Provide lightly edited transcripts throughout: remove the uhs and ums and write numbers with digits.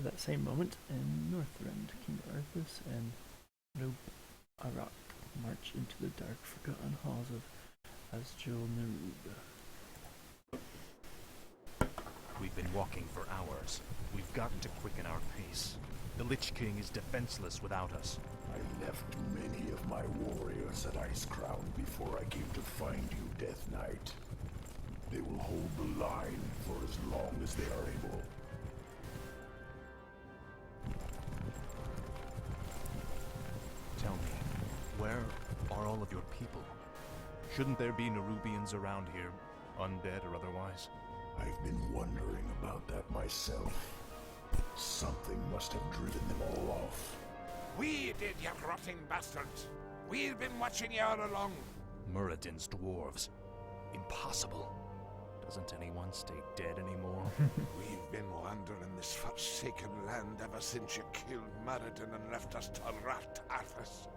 At that same moment, in Northrend, King Arthas and Nob Arak march into the dark, forgotten halls of Asjul Nerub. We've been walking for hours. We've got to quicken our pace. The Lich King is defenseless without us. I left many of my warriors at Icecrown before I came to find you, Death Knight. They will hold the line for as long as they are able. Tell me, where are all of your people? Shouldn't there be Nerubians around here, undead or otherwise? I've been wondering about that myself. Something must have driven them all off. We did, you rotting bastards! We've been watching you all along! Muradin's dwarves. Impossible. Doesn't anyone stay dead anymore? We've been wandering this forsaken land ever since you killed Muradin and left us to rot Arthas.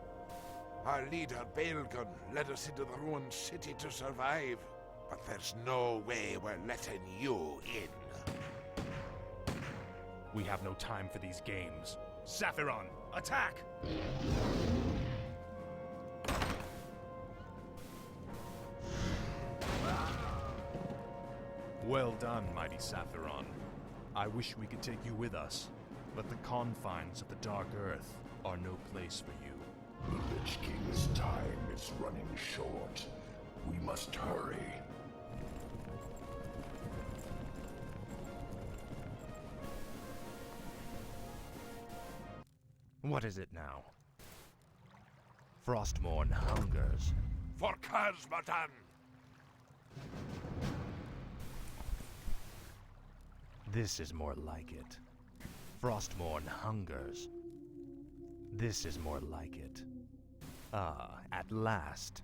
Our leader, Baelgun, led us into the ruined city to survive. But there's no way we're letting you in. We have no time for these games. Saphiron, attack! Well done, mighty Saphiron. I wish we could take you with us, but the confines of the Dark Earth are no place for you. The Lich King's time is running short. We must hurry. What is it now? Frostmourne hungers. For Khazmatan! This is more like it. Frostmourne hungers. This is more like it. Ah, at last.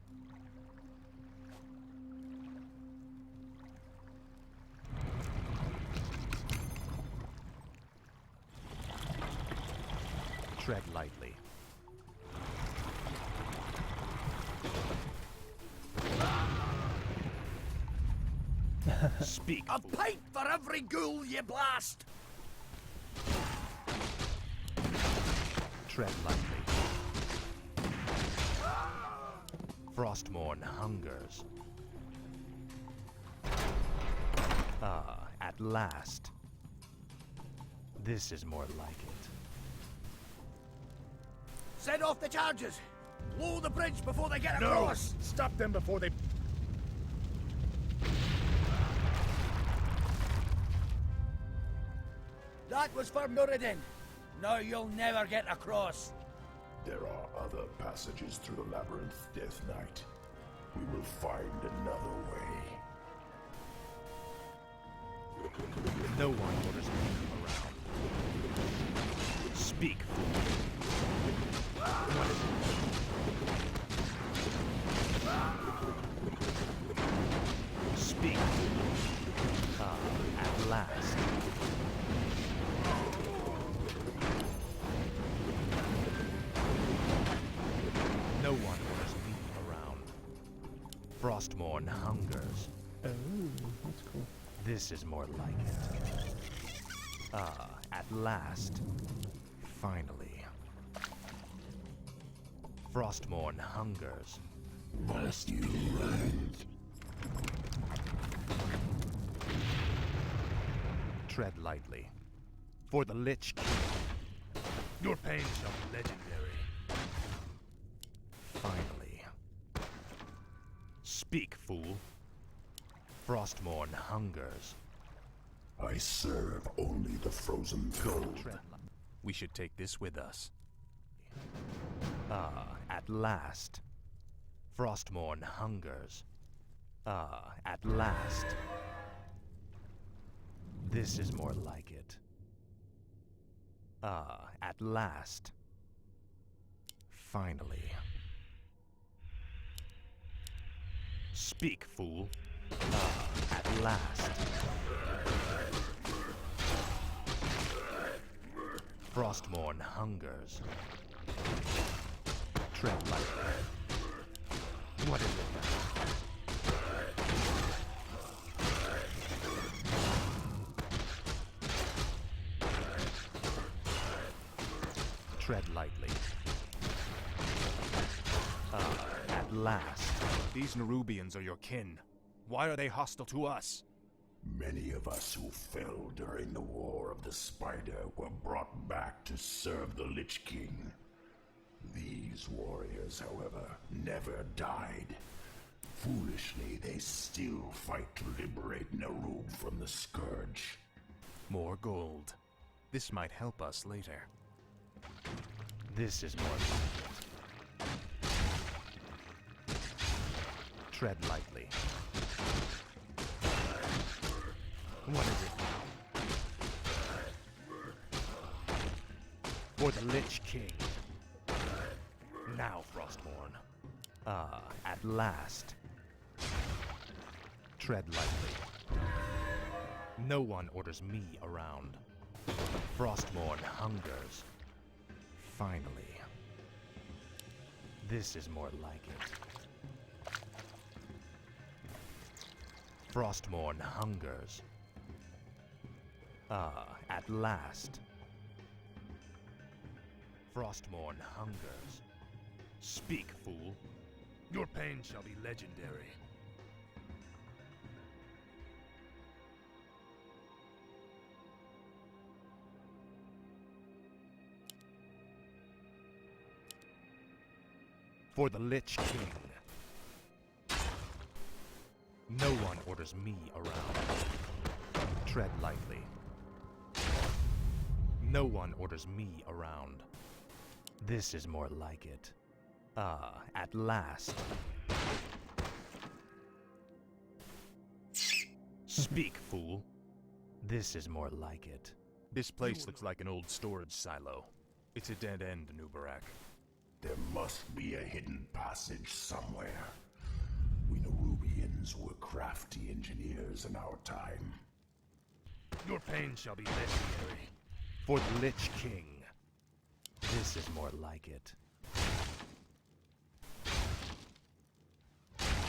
Tread lightly. Speak. A pint for every ghoul you blast! Tread lightly. Frostmourne hungers. Ah, at last. This is more like it. Set off the charges! Blow the bridge before they get across! Stop them before they... That was for Muradin. Now you'll never get across. There are other passages through the labyrinth, Death Knight. We will find another way. No one orders me to come around. Speak. What is it? Speak. Ah, at last. No one orders me around. Frostmourne hungers. Oh, that's cool. This is more like it. Ah, at last. Finally. Frostmourne hungers. Must you run? Tread lightly. For the Lich King. Your pain shall be legendary. Finally. Speak, fool. Frostmourne hungers. I serve only the frozen cold. Tread lightly. We should take this with us. Ah, at last. Frostmourne hungers. Ah, at last. This is more like it. Ah, at last. Finally. Speak, fool. Ah, at last. Frostmourne hungers. Tread lightly. What is it now? Tread lightly. At last. These Nerubians are your kin. Why are they hostile to us? Many of us who fell during the War of the Spider were brought back to serve the Lich King. These warriors, however, never died. Foolishly, they still fight to liberate Nerub from the Scourge. More gold. This might help us later. This is more like it. Tread lightly. What is it now? For the Lich King. Now, Frostmourne. At last. Tread lightly. No one orders me around. Frostmourne hungers. Finally. This is more like it. Frostmourne hungers. At last. Frostmourne hungers. Speak, fool. Your pain shall be legendary. For the Lich King. No one orders me around. Tread lightly. No one orders me around. This is more like it. At last. Speak, fool. This is more like it. This place looks like an old storage silo. It's a dead end, Nubarak. There must be a hidden passage somewhere. We Nerubians were crafty engineers in our time. Your pain shall be legendary. For the Lich King. This is more like it.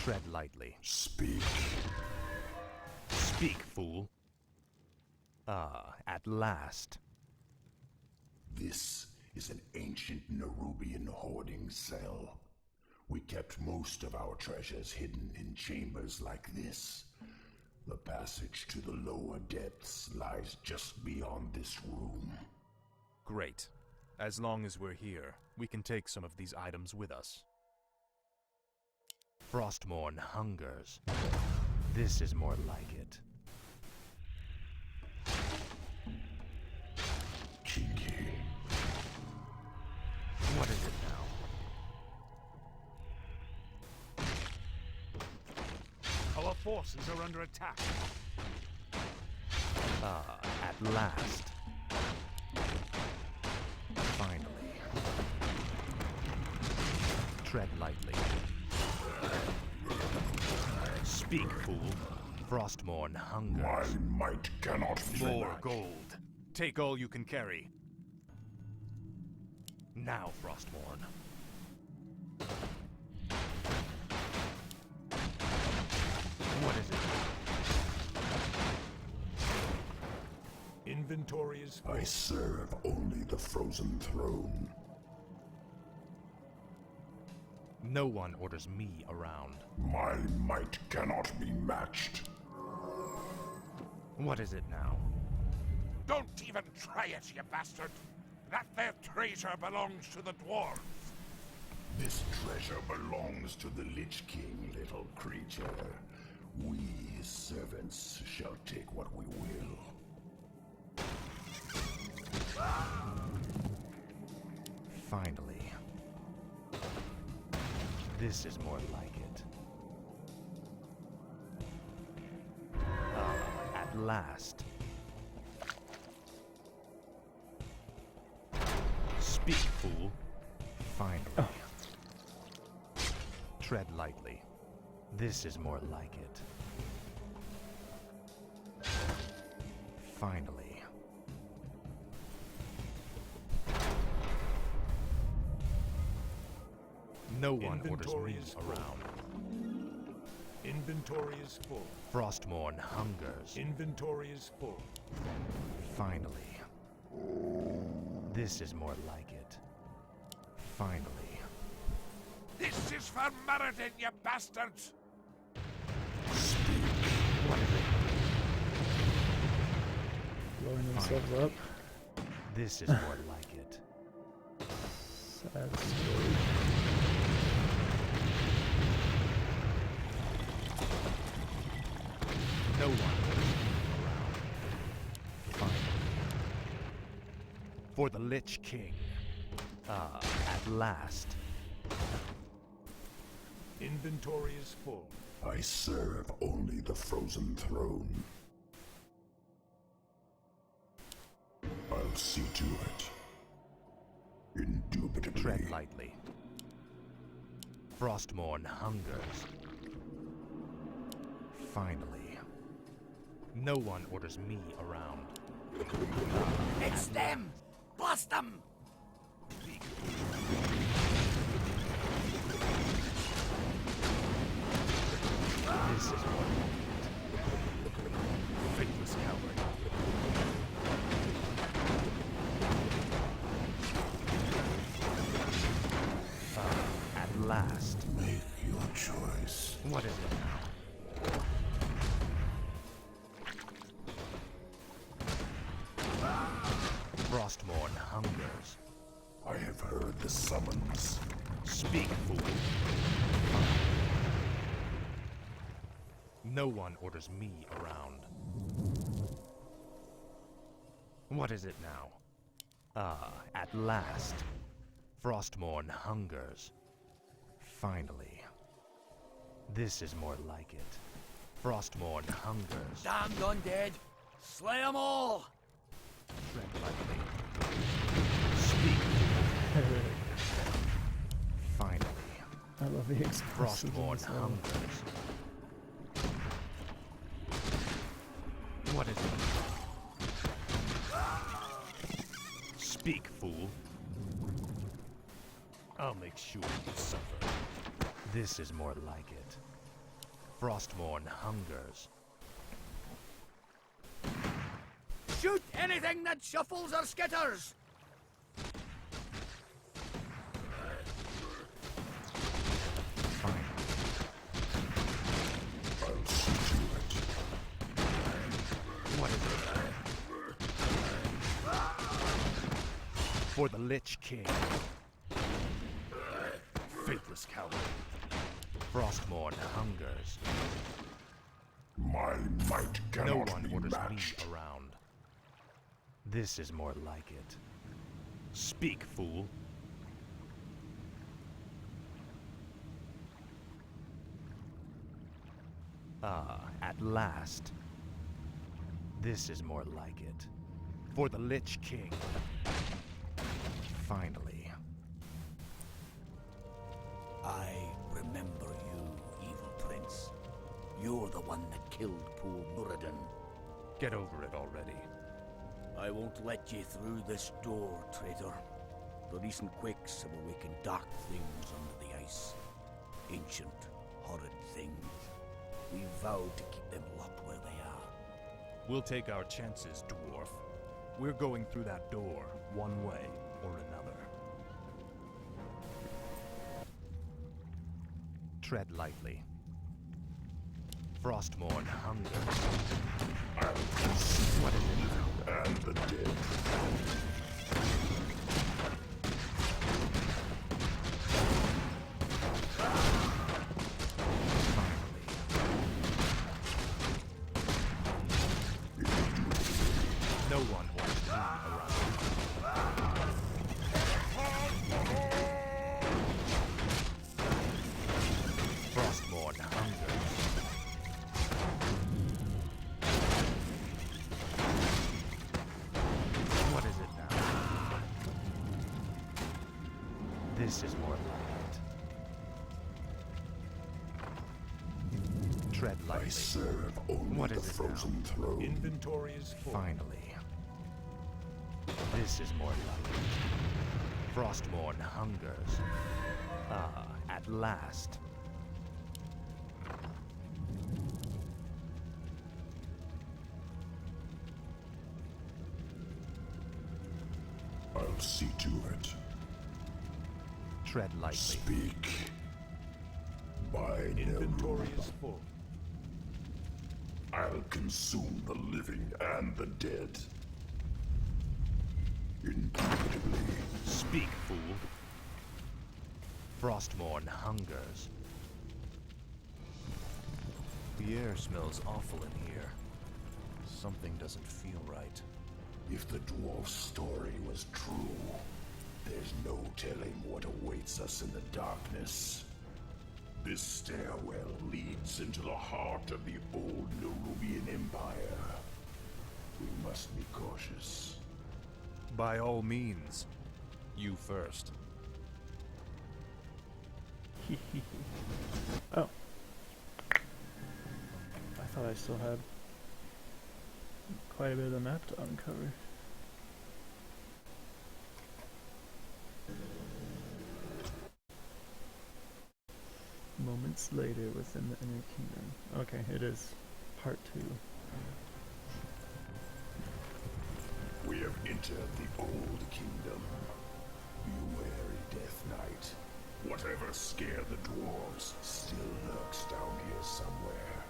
Tread lightly. Speak. Speak, fool. At last. This is an ancient Nerubian hoarding cell. We kept most of our treasures hidden in chambers like this. The passage to the lower depths lies just beyond this room. Great. As long as we're here, we can take some of these items with us. Frostmourne hungers. This is more like it. Kinky. What is it now? Our forces are under attack. At last. Finally. Tread lightly. Speak, fool. Frostmourne hungers. My might cannot be More matched. gold. Take all you can carry. Now, Frostmourne. What is it? Inventory is full. I serve only the frozen throne. No one orders me around. My might cannot be matched. What is it now? Don't even try it, you bastard! That there treasure belongs to the dwarves! This treasure belongs to the Lich King, little creature. We, his servants, shall take what we will. Finally. This is more like it. At last. Speak, fool. Finally. Tread lightly. This is more like it. Finally. No one orders me around. Inventory is full. Frostmourne hungers. Inventory is full. Finally. This is more like it. Finally. This is for Meriden, you bastards! What is it? Blowing themselves up. This is more like it. Sad story. No one around. Finally. For the Lich King. Ah, at last. Inventory is full. I serve only the frozen throne. I'll see to it. Indubitably. Tread lightly. Frostmourne hungers. Finally. No one orders me around. It's them! Blast them! This is what faithless coward. At last. Make your choice. What is it now? Frostmourne hungers. I have heard the summons. Speak, fool. No one orders me around. What is it now? Ah, at last. Frostmourne hungers. Finally. This is more like it. Frostmourne hungers. Damned undead! Slay them all! Tread lightly. Speak. Finally. I love the explosives in Frostmourne this level. hungers. What is it? Speak, fool. I'll make sure you suffer. This is more like it. Frostmourne hungers. Shoot anything that shuffles or skitters! Fine. I'll see to it. What is it? For the Lich King. Faithless coward. Frostmourne hungers. My might No cannot one be orders matched. me around. This is more like it. Speak, fool. Ah, at last. This is more like it. For the Lich King. Finally. I remember you, evil prince. You're the one that killed poor Muradin. Get over it already. I won't let you through this door, traitor. The recent quakes have awakened dark things under the ice. Ancient, horrid things. We vowed to keep them locked where they are. We'll take our chances, dwarf. We're going through that door, one way or another. Tread lightly. Frostmourne hungers. What is it now? And the dead. No one wants me around. Frostmourne hungers. What is it now? This is more like it. Tread I lightly. serve only What the is it now? frozen throne. Inventory is full. Finally. This is more like it. Frostmourne hungers. Ah, at last. I'll see to it. Tread lightly. Speak. By Inventory no is full. I'll consume the living and the dead. Indubitably. Speak, fool. Frostmourne hungers. The air smells awful in here. Something doesn't feel right. If the dwarf's story was true, there's no telling what awaits us in the darkness. This stairwell leads into the heart of the old Nerubian Empire. We must be cautious. By all means, you first. Oh. I thought I still had quite a bit of the map to uncover. Moments later within the Inner Kingdom. Okay, it is part 2. We have entered the old kingdom. Be wary, Death Knight. Whatever scared the dwarves still lurks down here somewhere.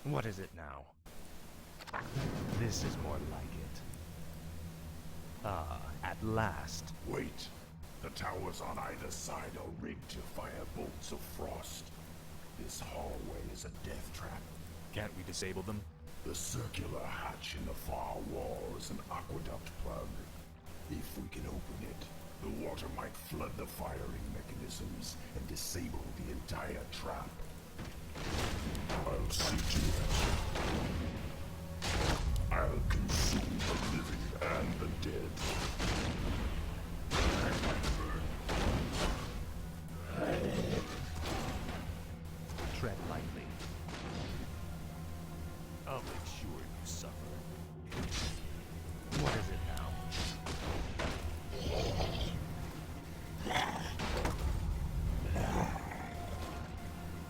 What is it now? This is more like it. Ah, at last. Wait. The towers on either side are rigged to fire bolts of frost. This hallway is a death trap. Can't we disable them? The circular hatch in the far wall is an aqueduct plug. If we can open it, the water might flood the firing mechanisms and disable the entire trap. I'll see to it. I'll consume the living and the dead. Tread lightly. I'll make sure you suffer. What is it now?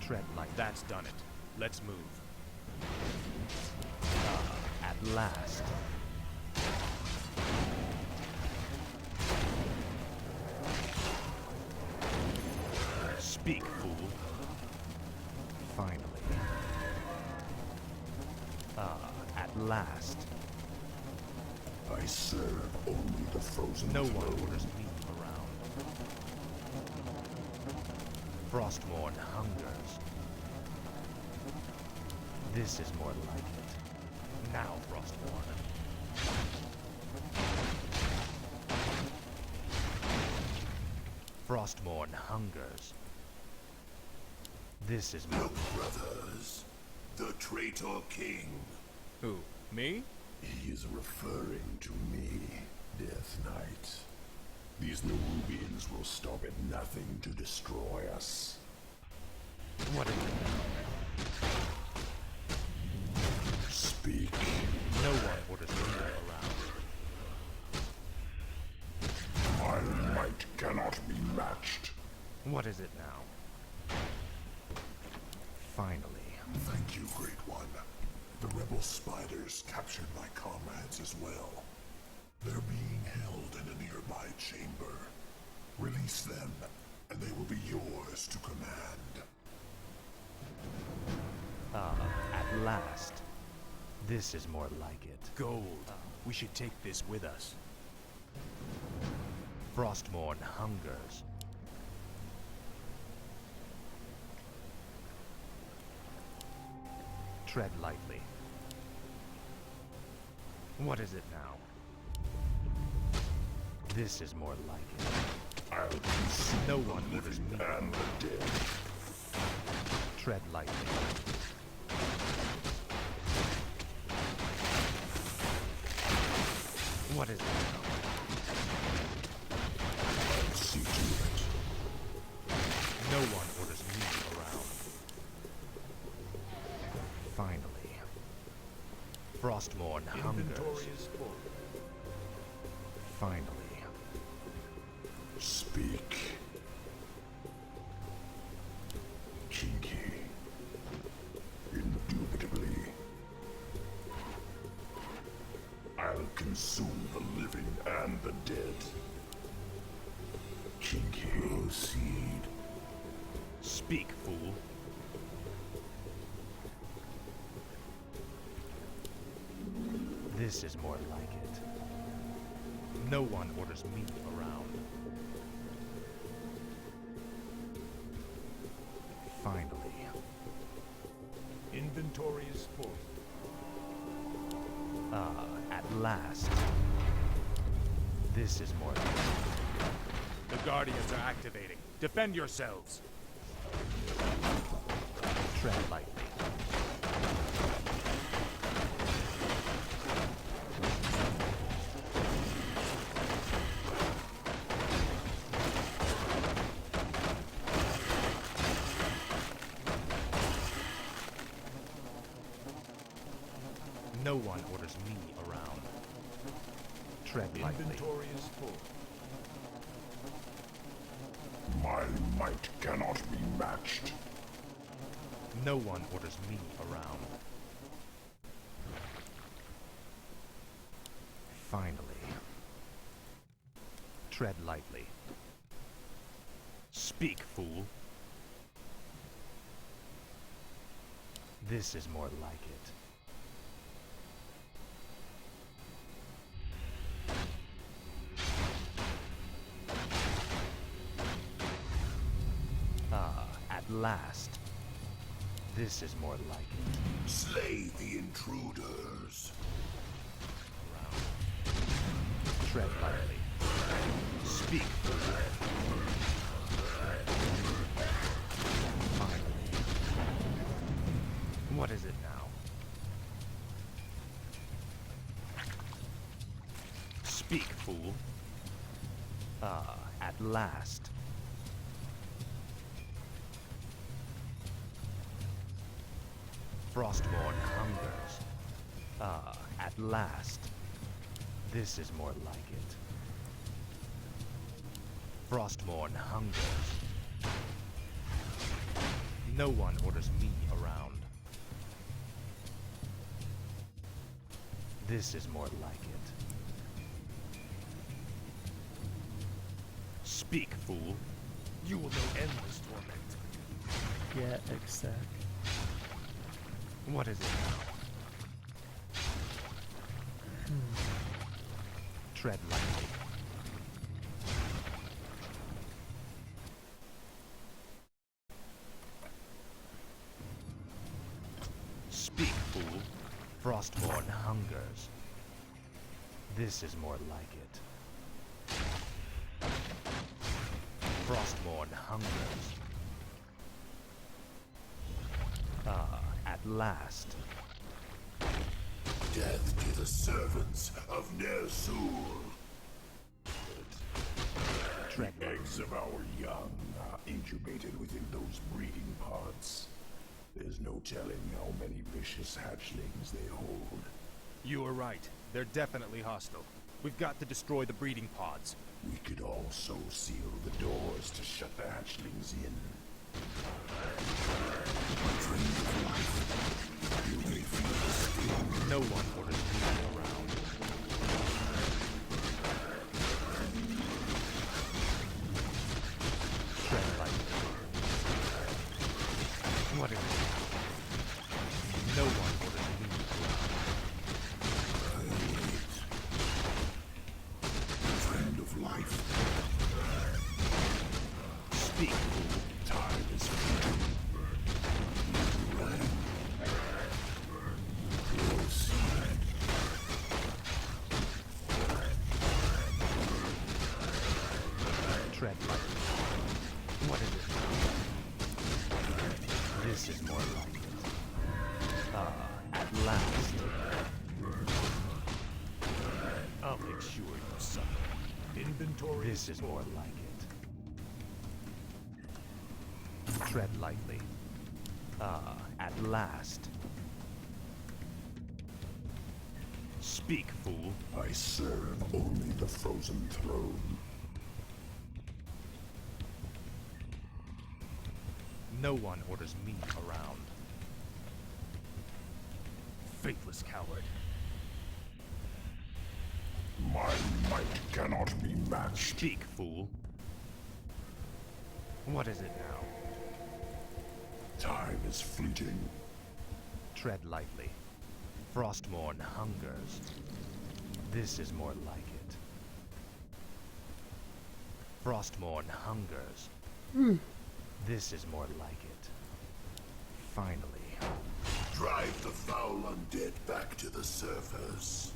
Tread light. That's done it. Let's move. At last. Speak, fool. Finally. At last. I serve only the frozen No one throne. orders me around. Frostmourne hungers. This is more like it. Now, Frostmourne. Frostmourne hungers. This is more. Look, brothers. The traitor king. Who? Me? He is referring to me, Death Knight. These Nerubians will stop at nothing to destroy us. What is it? Speak. No one orders me around. My might cannot be matched. What is it now? Finally. Thank you, Great One. The rebel spiders captured my comrades as well. They're being held in a nearby chamber. Release them, and they will be yours to command. At last. This is more like it. Gold. We should take this with us. Frostmourne hungers. Tread lightly. What is it now? This is more like it. I'll consume No the one orders living me. and the dead. Tread lightly. What is it now? I'll see to it. No one orders me around. Finally. Frostmourne hungers. Inventory is full. Finally. Speak. Kinky. Indubitably. I'll consume the living and the dead. Proceed. Speak, fool. This is more like it. No one orders me around. Finally. Inventory is full. Ah, at last. This is more like it. The Guardians are activating. Defend yourselves. Tread lightly. No one orders me around. Tread lightly. Inventory is full. My might cannot be matched. No one orders me around. Finally. Tread lightly. Speak, fool. This is more like it. Ah, at last. This is more like it. Slay the intruders. Tread lightly. Speak, fool. Finally. What is it now? Speak, fool. Ah, at last. Frostborn hungers. Ah, at last. This is more like it. Frostborn hungers. No one orders me around. This is more like it. Speak, fool. You will know endless torment. Yeah, exact. What is it now? Tread lightly. Speak, fool. Frostborn hungers. This is more like it. Frostborn hungers. Ah, at last. Death to the servants of Ner'zhul. Tread The eggs of our young are incubated within those breeding pods. There's no telling how many vicious hatchlings they hold. You are right. They're definitely hostile. We've got to destroy the breeding pods. We could also seal the doors to shut the hatchlings in. No one orders me around. Tread lightly. What is it? No one orders me around. Friend of life. Speak, fool. Time is fleeting. Proceed. Tread lightly. What is it now? This is more like it. Ah, at last. I'll make sure you suffer. Inventory This is more like it. Tread lightly. Ah, at last. Speak, fool. I serve only the frozen throne. No one orders me around. Faithless coward. My might cannot be matched. Speak, fool. What is it now? Time is fleeting. Tread lightly. Frostmourne hungers. This is more like it. Frostmourne hungers. This is more like it. Finally. Drive the foul undead back to the surface.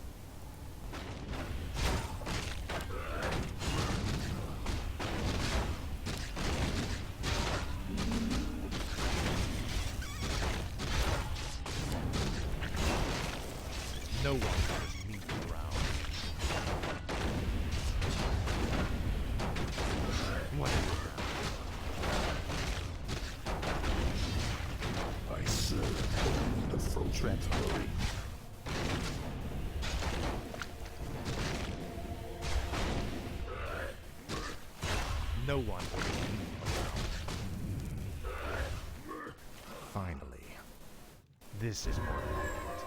No one has me around. What is it? I serve only the frozen hurry. No one will be around. Finally. This is more like it.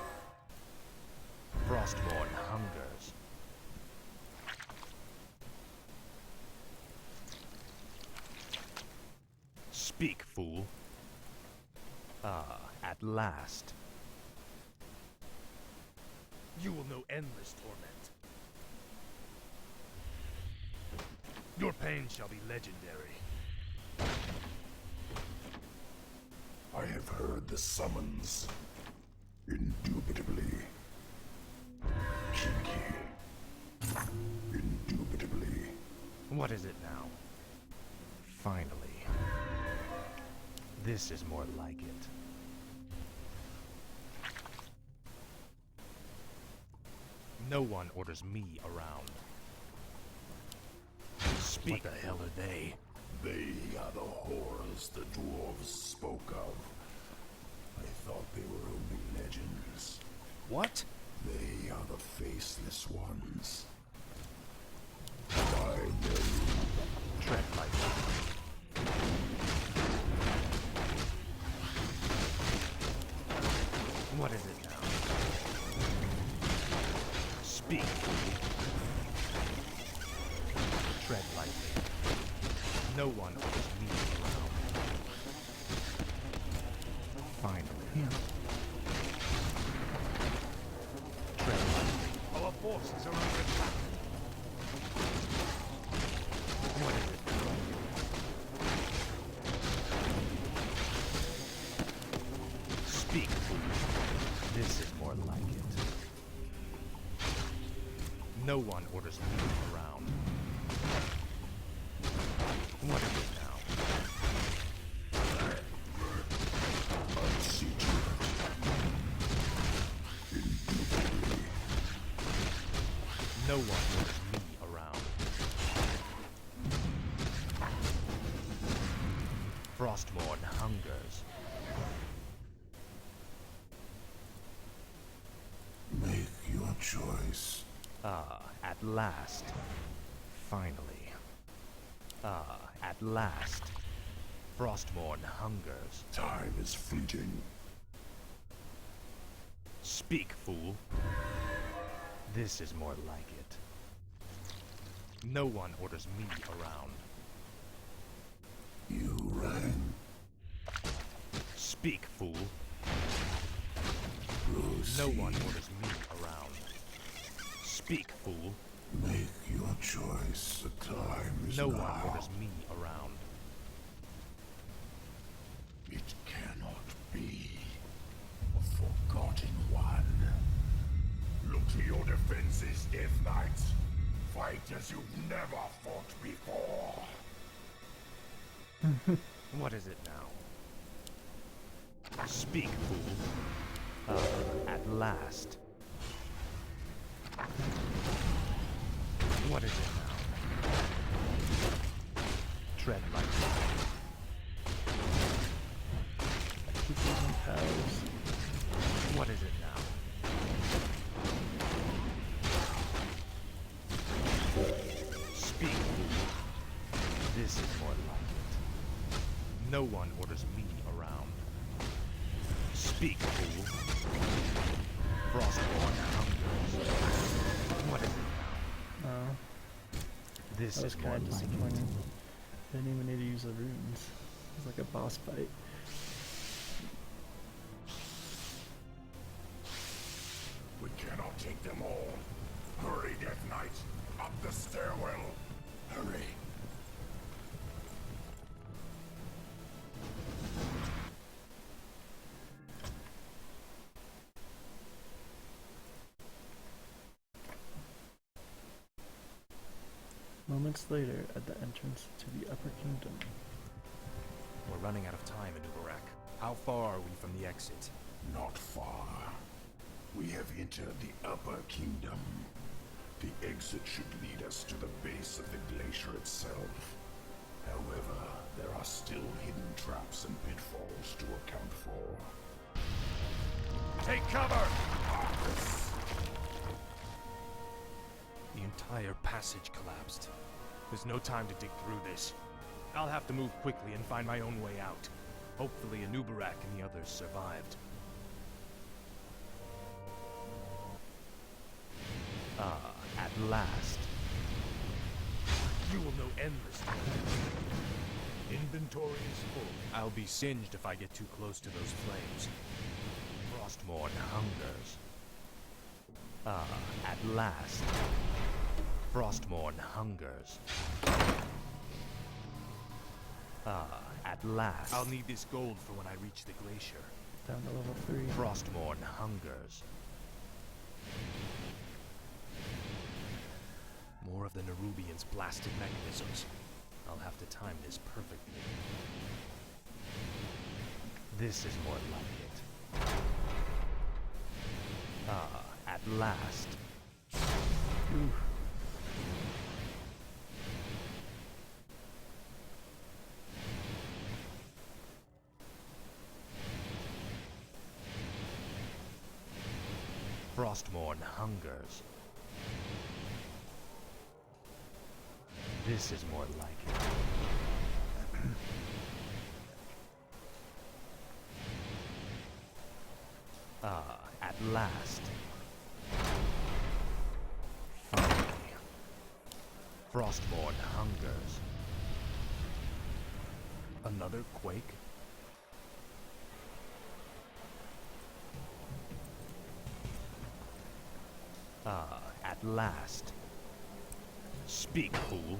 Frostmourne hungers. Speak, fool. Ah, at last. You will know endless torment. Your pain shall be legendary. I have heard the summons. Indubitably. Kinky. Indubitably. What is it now? Finally. This is more like it. No one orders me around. Speak. What the hell are they? They are the horrors the dwarves spoke of. I thought they were only legends. What? They are the faceless ones. I know you. Tread lightly. What is it now? Speak. Tread lightly. No one orders me around. Finally. Tread lightly. Our forces are under attack. What is it now? Speak, fool. This is more like it. No one orders me around. What is it now? I'll see to it. Indubitably. No one orders me around. Frostmourne hungers. Make your choice. Ah, at last. Finally. Ah, at last. Frostmourne hungers. Time is fleeting. Speak, fool. This is more like it. No one orders me around. You rang. Speak, fool. Proceed. No one orders me around. Speak, fool. Make your choice. The time is No now. one orders me around. It cannot be. A forgotten one. Look to your defenses, Death Knights. Fight as you've never fought before. What is it now? Speak, fool. At last. What is it now? Tread lightly. 2,000 cows. What is it now? Speak, fool. This is more like it. No one orders me around. Speak, fool. Frostborn hungers. What is it now? This That was is more kind of like disappointing. Didn't even need to use the runes. It was like a boss fight. We cannot take them all. Hurry, Death Knight. Up the stairwell. Hurry. Moments later, at the entrance to the Upper Kingdom. We're running out of time in Uberak. How far are we from the exit? Not far. We have entered the Upper Kingdom. The exit should lead us to the base of the glacier itself. However, there are still hidden traps and pitfalls to account for. Take cover! The entire passage collapsed. There's no time to dig through this. I'll have to move quickly and find my own way out. Hopefully Anubarak and the others survived. Ah, at last. You will know endlessly. Inventory is full. I'll be singed if I get too close to those flames. Frostmourne hungers. Ah, at last. Frostmourne hungers. Ah, at last. I'll need this gold for when I reach the glacier. Down to level 3. Frostmourne hungers. More of the Nerubians' blasted mechanisms. I'll have to time this perfectly. This is more like it. Ah, at last. Ooh. Frostmourne hungers. This is more like it. Ah, at last. Finally. Frostmourne hungers. Another quake? Ah, at last. Speak, fool.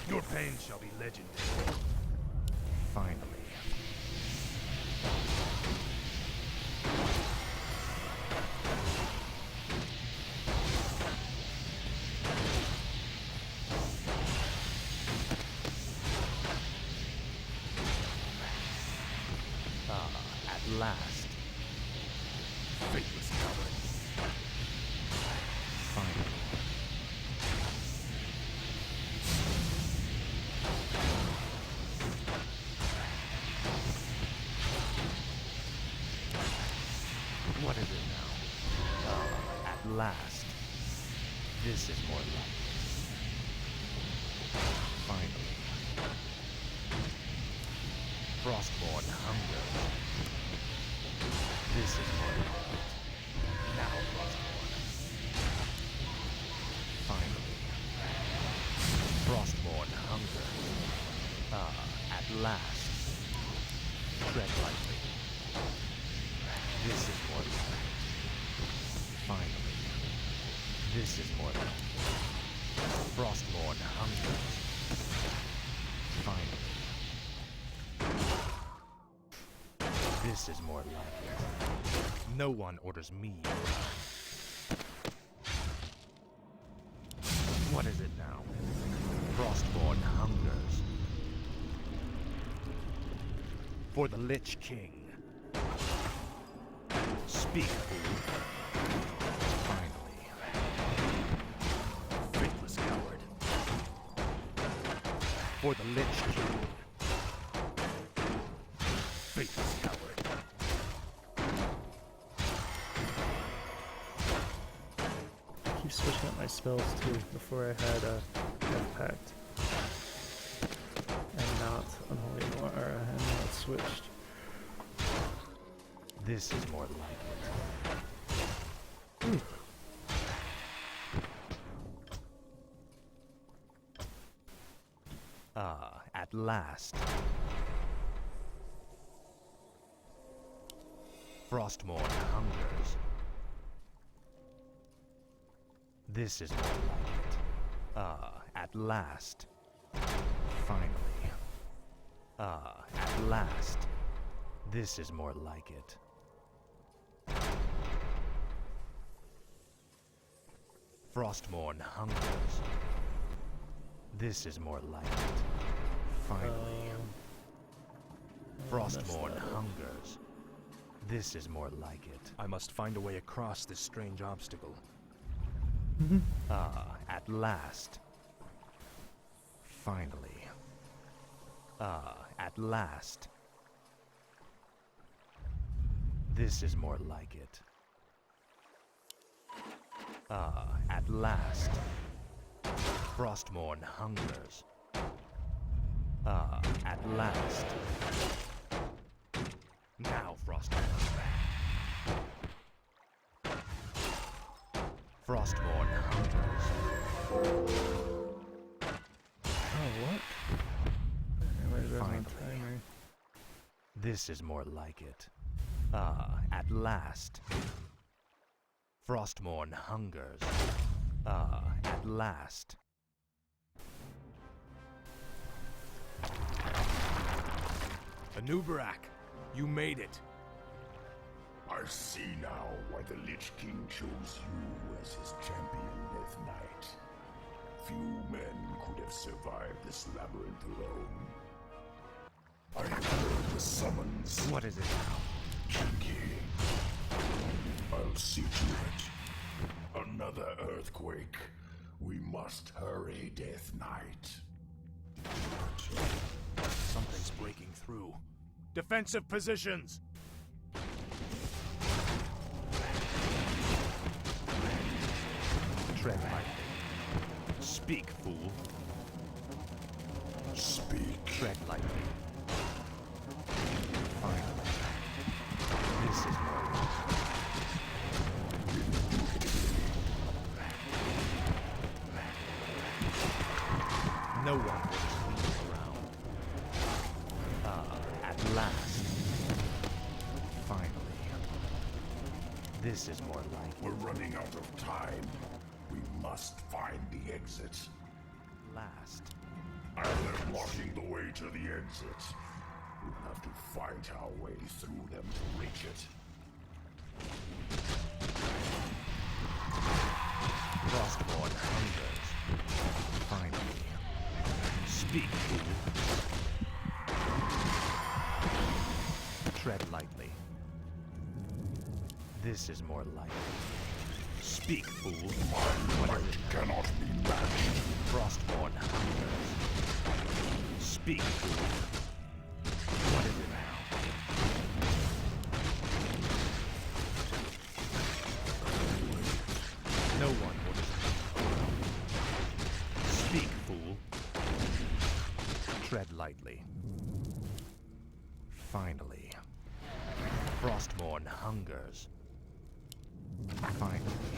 Your pain shall be legendary. Finally. Ah, at last. Faithless coward. Finally. What is it now? Ah, at last. This is more like it. Finally. Frostmourne hunger. This is more like it. Now, Frostmourne. Finally. Frostmourne hunger. Ah, at last. Tread lightly. This is more like it. Finally. This is more like it. Frostmourne hunger. Finally. This is more like it. No one orders me. What is it now? Frostmourne hungers. For the Lich King. Speak, fool. Finally. Faithless coward. For the Lich King. Faithless coward. I keep switching up my spells too. Before I had a Death Pact. And not Unholy War, or and now it's switched. This is more like it. last. Frostmourne hungers. This is more like it. Ah, at last. Finally. Ah, at last. This is more like it. Frostmourne hungers. This is more like it. Finally. Frostmourne hungers. This is more like it. I must find a way across this strange obstacle. Ah, at last. Finally. Ah, at last. This is more like it. Ah, at last. Frostmourne hungers. Ah, at last. Now, Frostmourne. Frostmourne hungers. Oh, what? Finally. This is more like it. Ah, at last. Frostmourne hungers. Ah, at last. Anubarak, you made it. I see now why the Lich King chose you as his champion, Death Knight. Few men could have survived this labyrinth alone. I have heard the summons. What is it now? Cheeky. I'll see to it. Another earthquake. We must hurry, Death Knight. Something's breaking through. Defensive positions! Tread lightly. Speak, fool. Speak. Tread lightly. Finally. This is more like it. No one will sneak around. Ah, at last. Finally. This is more like it. We're running out of time. We must find the exit. Last. They're blocking the way to the exit. We'll have to fight our way through them to reach it. Frostmourne hungers. Finally. Speak, fool. Tread lightly. This is more like it. Speak, fool. My might cannot be matched. Frostmourne hungers. Speak, fool. What is it now? No one will speak, fool. Tread lightly. Finally. Frostmourne hungers. Finally.